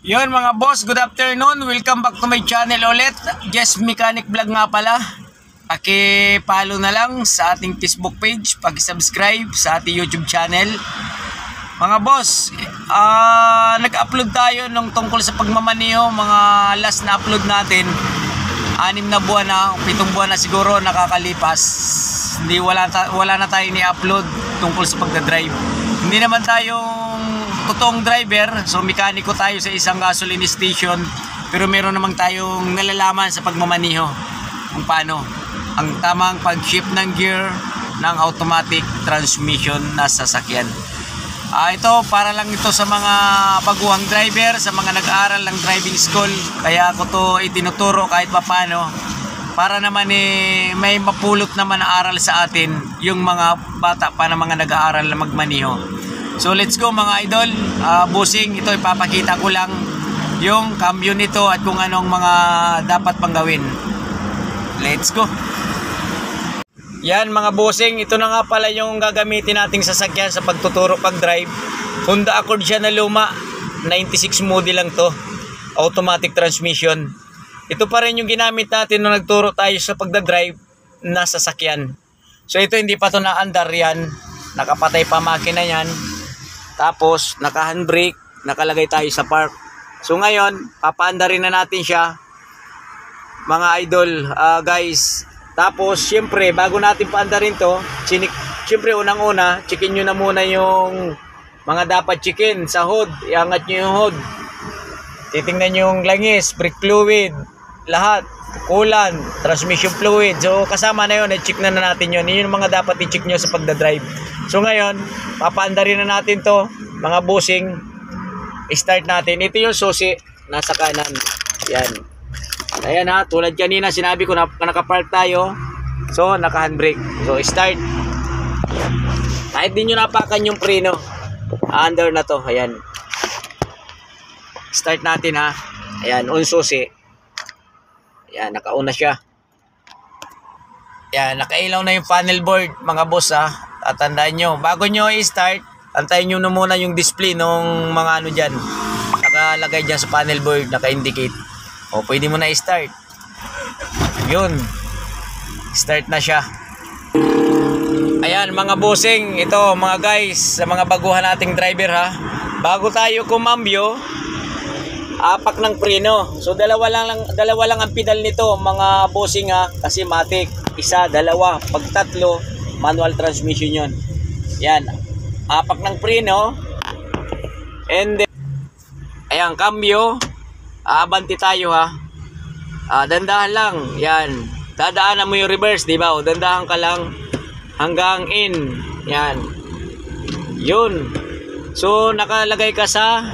Yun mga boss, good afternoon. Welcome back to my channel ulit. Jess Mechanic Vlog nga pala. Paki-follow na lang sa ating Facebook page, paki-subscribe sa ating YouTube channel. Mga boss, nag-upload tayo nung tungkol sa pagmamaneho. Mga last na upload natin, 6 na buwan na, 7 buwan na siguro nakakalipas. Hindi wala na tayo ni-upload tungkol sa pagdadrive. Hindi naman tayong totoong driver, so mekaniko tayo sa isang gasoline station, pero meron namang tayong nalalaman sa pagmamaneho kung paano ang tamang pag-shift ng gear ng automatic transmission na sasakyan. Ito para lang ito sa mga baguhang driver, sa mga nag-aaral ng driving school, kaya ako to itinuturo kahit paano para naman may mapulot naman na aral sa atin yung mga bata pa na mga nag-aaral na magmaneho. So let's go mga idol. Bossing, ito ipapakita ko lang yung cambio nito at kung anong mga dapat pang gawin. Let's go. Yan mga bossing, ito na nga pala yung gagamitin nating sasakyan sa pagtuturo pag-drive. Honda Accord siya na luma, 96 model lang to, automatic transmission. Ito pa rin yung ginamit natin nung nagturo tayo sa pagdadrive na sasakyan. So ito hindi pa to na-andar yan, nakapatay pa makina yan. Tapos naka-handbrake, nakalagay tayo sa park. So ngayon, papaandarin na natin siya mga idol, guys. Tapos syempre, bago natin paandarin to, syempre unang-una, checkin nyo na muna yung mga dapat checkin sa hood. Iangat nyo yung hood. Titingnan nyo yung langis, brake fluid, lahat, coolant, transmission fluid. So kasama na yun, i-check na natin yun. Yun yung mga dapat i-check nyo sa pagdadrive. So ngayon, papaandarin na natin to mga bossing. Start natin. Ito yung susi, nasa kanan. Yan. Ayan ha, tulad kanina sinabi ko na nakapark tayo. So naka-handbrake. So start. Kahit din nyo napakan yung preno, under na to. Ayan. Start natin ha. Ayan, on susi. Ayan, nakauna siya. Ayan, nakailaw na yung panel board mga boss ha. Tatandaan nyo, bago nyo i-start, antayin nyo na muna yung display ng mga ano dyan. Nakalagay dyan sa panel board, naka-indicate. O, pwede mo na i-start. Yun. Start na siya. Ayan, mga bossing, ito mga guys, sa mga baguhan nating driver ha. Bago tayo kumambyo, apak ng preno. So dalawa lang ang pedal nito mga bossing ha, kasi matic. Isa, dalawa, pag tatlo, manual transmission yun. Yan, apak ng preno. And then, ayan, cambio. Abanti tayo ha. Dandahan lang. Yan, dadaanan mo yung reverse, di ba? O dandahan ka lang hanggang in. Yan, yun. So nakalagay ka sa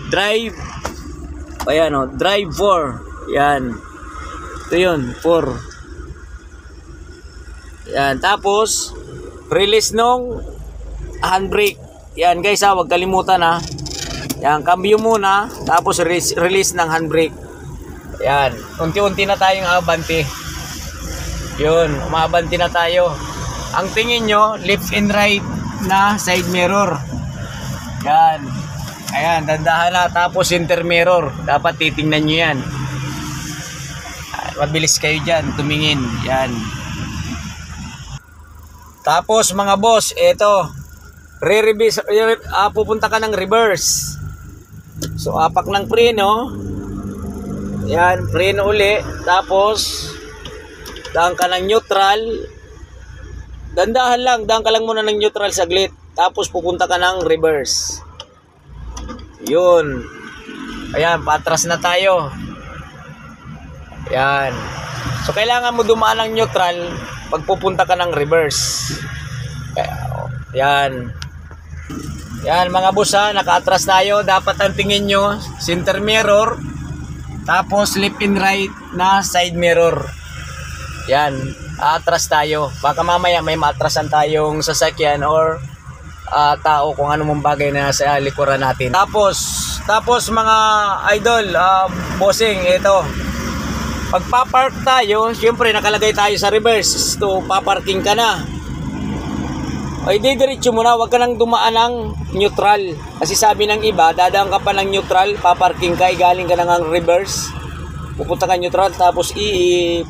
drive. Ayan o, drive 4. Yan, ito yun, 4. Yan, tapos release nung handbrake. Yan guys ha, huwag kalimutan ha. Yan, cambio muna, tapos release ng handbrake. Yan, unti-unti na tayong abanti. Yun, umabanti na tayo. Ang tingin nyo, left and right na side mirror. Yan. Ayan, dandahan na. Tapos center mirror, dapat titingnan nyo yan. Mabilis kayo dyan, tumingin. Yan. Tapos mga boss, eto, pupunta ka ng reverse. So apak ng preno. Yan, preno uli. Tapos daan ka ng neutral. Dandahan lang, daan ka lang muna ng neutral saglit. Tapos pupunta ka ng reverse. Yun. Ayan, patras na tayo. Yan. So kailangan mo dumaan ng neutral pag pupunta ka ng reverse. Yan. Yan mga boss ha, naka-atras tayo. Dapat ang tingin nyo, center mirror, tapos left and right na side mirror. Yan, atras tayo. Baka mamaya may matrasan tayong sasakyan or tao, kung ano mong bagay na sa likuran natin. Tapos mga idol, bossing, ito. Pagpa-park tayo, syempre nakalagay tayo sa reverse. So, paparking ka na. O diretso mo na, wag ka nang dumaan ng neutral. Kasi sabi ng iba, dadaan ka pa ng neutral, paparking ka, galing ka ng reverse. Pupunta ka neutral, tapos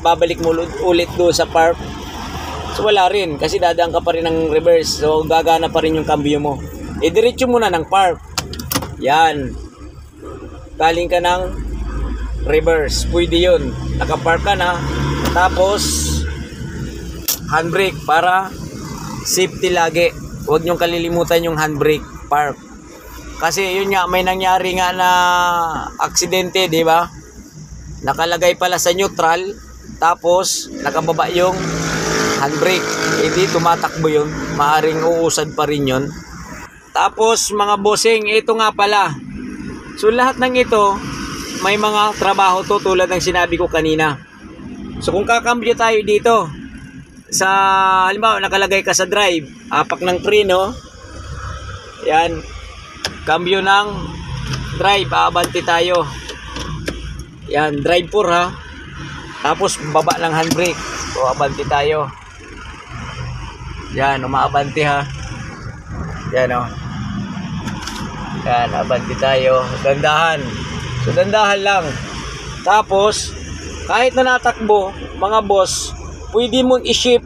babalik mo ulit doon sa park. So wala rin, kasi dadaan ka pa rin ng reverse. So gagana pa rin yung cambio mo. Diretso mo na ng park. Yan. Galing ka ng reverse, pwede yun. Nakapark ka na, tapos handbrake para safety lagi. Huwag niyong kalilimutan yung handbrake, park. Kasi yun nga, may nangyari nga na aksidente, di ba? Nakalagay pala sa neutral, tapos nakababa yung handbrake. Hindi tumatakbo yun, maaring uusad pa rin yun. Tapos mga bossing, ito nga pala. So lahat ng ito, may mga trabaho to tulad ng sinabi ko kanina. So kung kakambyo tayo dito, sa halimbawa nakalagay ka sa drive, apak ng preno, yan, cambio ng drive, abante tayo, yan, drive 4 ha, tapos baba ng handbrake, so abante tayo, yan, umaabante ha, yan o, yan, abante tayo, dandahan, so dandahan lang. Tapos kahit na natakbo mga boss, pwede mong i-shift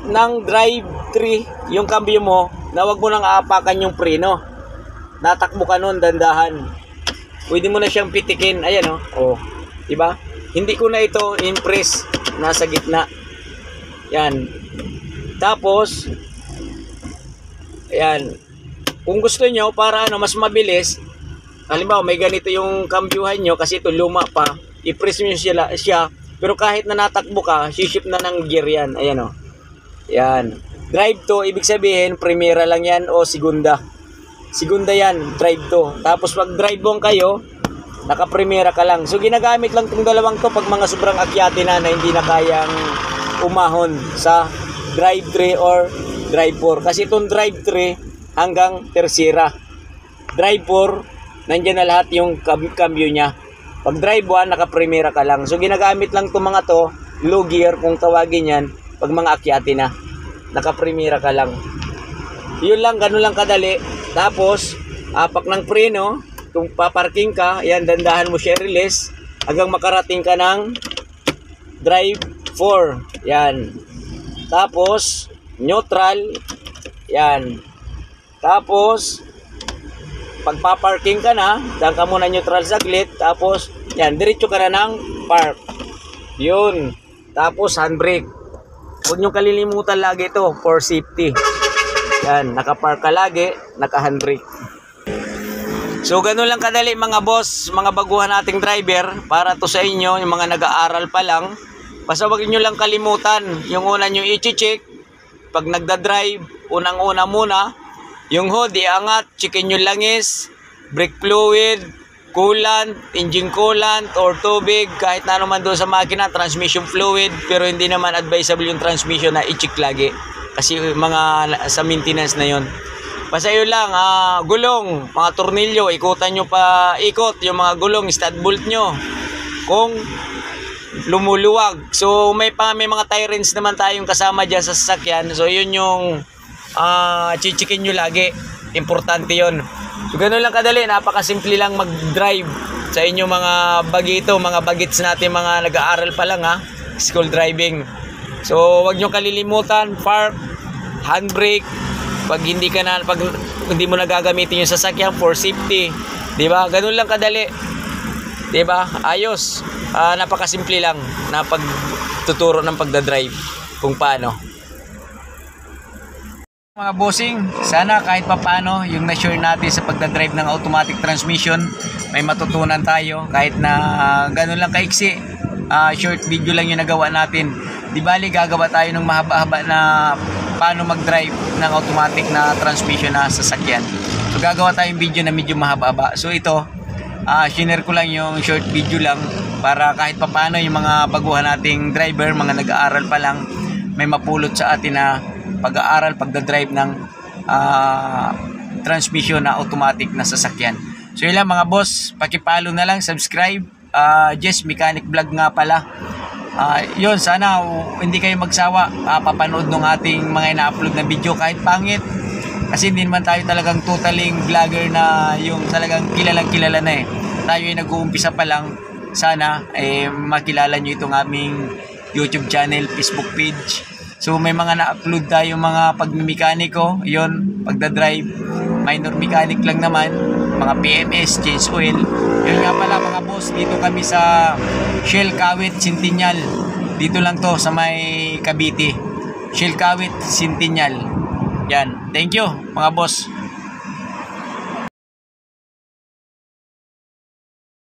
ng drive 3 yung cambio mo na wag mo nang aapakan yung preno. Natakbo ka nun, dandahan. Pwede mo na siyang pitikin. Ayan o. Oh. Diba? Hindi ko na ito impress. Nasa gitna. Yan. Tapos, ayan. Kung gusto nyo, para mas mabilis, halimbawa may ganito yung kambyuhan nyo kasi ito luma pa, i-press nyo siya. Pero kahit na natakbo ka, sishift na ng gear yan. Ayan o. Yan. Drive to, ibig sabihin, primera lang yan o segunda. Segunda yan, drive to. Tapos pag drive bong kayo, naka-primera ka lang. So ginagamit lang itong dalawang to pag mga sobrang akyati na hindi na kayang umahon sa drive 3 or drive 4. Kasi itong drive 3 hanggang tercera. Drive 4, nandyan na lahat yung cambio niya. Pag drive 1, naka-primera ka lang. So ginagamit lang itong mga to, low gear kung tawagin yan, pag mga akyati na. Naka-primera ka lang. Yun lang, ganun lang kadali. Tapos, apak ng preno, kung paparking ka, yan, dandahan mo siya release, hanggang makarating ka ng drive 4. Yan. Tapos, neutral, yan. Tapos, pagpaparking ka na, daan ka muna neutral saglit, tapos, yan, diretso ka na ng park. Yun. Tapos, handbrake. Huwag nyo kalilimutan lagi ito for safety. Yan, nakapark ka lagi, naka-handbrake. So, ganun lang kadali mga boss, mga baguhan nating driver, para to sa inyo, yung mga nag-aaral pa lang. Basta huwag nyo lang kalimutan, yung una nyo i-check, pag nagda-drive, unang-una muna, yung hood, iangat, checkin yung langis, brake fluid, coolant, engine coolant, or tubig, kahit na naman doon sa makina, transmission fluid, pero hindi naman advisable yung transmission na i-check lagi. Kasi mga sa maintenance na yon. Basta yun lang, gulong, mga tornilyo, ikutan nyo pa, ikot yung mga gulong, stud bolt nyo. Kung lumuluwag. So may mga tie rings naman tayong kasama dyan sa sasakyan. So yun yung chichikin nyo lagi. Importante yon. So ganun lang kadali, napakasimple lang mag-drive sa inyo mga bagito, mga bagits natin, mga nag-aaral pa lang school driving. So wag nyo kalilimutan, park, handbrake, pag hindi mo nagagamitin yung sasakyan for safety, 'di ba? Ganun lang kadali. 'Di ba? Ayos. Napakasimple lang na pagtuturo ng pagdadrive kung paano. Mga bossing, sana kahit papaano yung na-share natin sa pagdadrive ng automatic transmission, may matutunan tayo kahit na ganun lang kaiksi. Short video lang yung nagawa natin. Di bali gagawa tayo ng mahaba-haba na paano mag-drive ng automatic na transmission na sasakyan. So gagawa tayong video na medyo mahaba-haba. So ito, shinare ko lang yung short video lang para kahit papaano yung mga baguhan nating driver, mga nag-aaral pa lang, may mapulot sa atin na pag-aaral, pagdadrive ng transmission na automatic na sasakyan. So yun lang mga boss, pakipalo na lang, subscribe. Jess Mechanic Vlog nga pala. Yun, sana hindi kayo magsawa papanood ng ating mga ina-upload na video kahit pangit. Kasi hindi naman tayo talagang totaling vlogger na yung talagang kilalang kilala na eh. Tayo ay nag-uumpisa pa lang. Sana makilala nyo itong aming YouTube channel, Facebook page. So may mga na-upload tayo mga pagmimekaniko, yun, pagdadrive, minor mechanic lang naman, mga PMS, change oil. Yun nga pala mga boss, dito kami sa Shell Kawit, Centennial. Dito lang to sa may Cavite. Shell Kawit, Centennial. Yan, thank you mga boss.